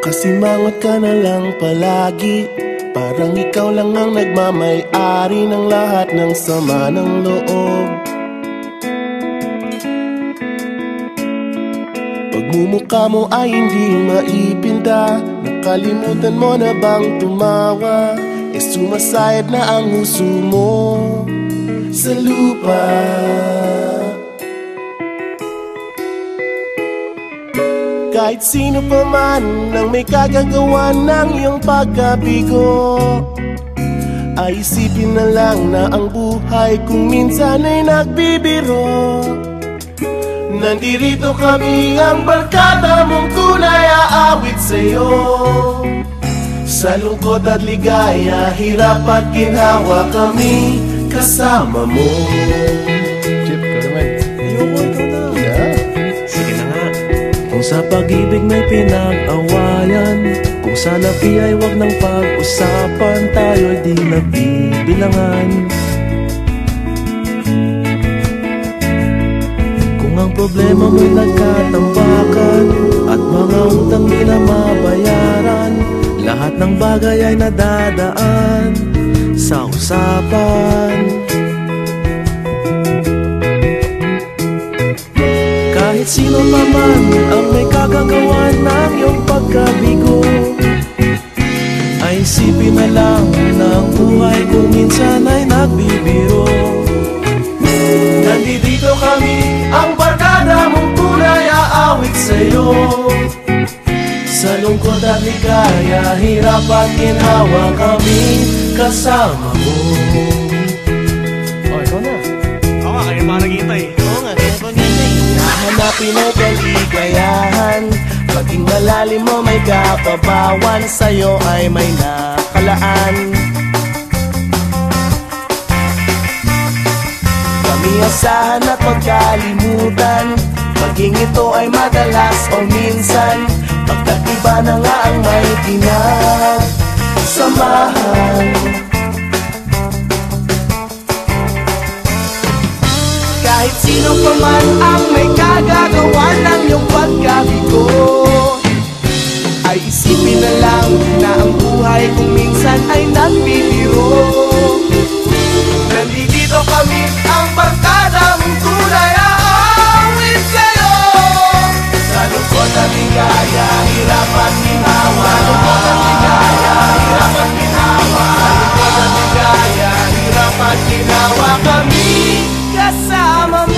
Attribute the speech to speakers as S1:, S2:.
S1: Kasimangot ka na lang palagi, parang ikaw lang ang nagmamay-ari ng lahat ng sama ng loob. Pagmumukha mo ay hindi maipinta, nakalimutan mo na bang tumawa? E sumasayad na ang huso mo sa lupa. Kahit sino pa man ang may kagagawa ng iyong pagkabigo, ay isipin na lang na ang buhay kung minsan ay nagbibiro. Nandirito kami, ang barkada mong tunay aawit sa'yo. Sa lungkot at ligaya, hirap at ginhawa, kami kasama mo.
S2: Chip, ka naman.
S1: Ayoko, ikaw na. Yeah.
S2: Sige na nga.
S3: Kung sa pag-ibig may pinag-awayan, kung sa labi ay wag nang pag-usapan, tayo'y di nagbibilangan. Kung ang problema mo'y nagkatambakan at mga utang di na mabayaran, lahat ng bagay ay nadadaan sa usapan. Kahit sino naman ang may kagagawa ng iyong pagkabigo, ay isipin na lang na ang buhay kung minsan ay nagbibiro.
S1: Nandito kami, ang barkada mong tunay aawit sa'yo. Sa lungkot at ligaya, hirap at ginhawa, kami kasama mo.
S2: Oh, ikaw na. Oo nga, kaya parang kita eh.
S3: Oo nga, kaya pa ganyan eh.
S1: Hanapin ay kaligayahan, paging malalim mo may kapabawan, sa'yo ay may nakalaan. Kami asahan at magkalimutan, maging ito ay madalas o minsan, pagkat iba na nga ang may pinagsamahan. Kahit sino pa man ang may kagagawa ng iyong pagkabigo, ay isipin na lang na ang buhay kung minsan ay nagbibiro. Nandito kami, ang barkada mong tunay aawit sa'yo. Sa lungkot at ligaya, hirap at ginhawa. Sa lungkot at ligaya, hirap at ginhawa. Sa lungkot at ligaya, hirap at ginhawa, kami kasama mo.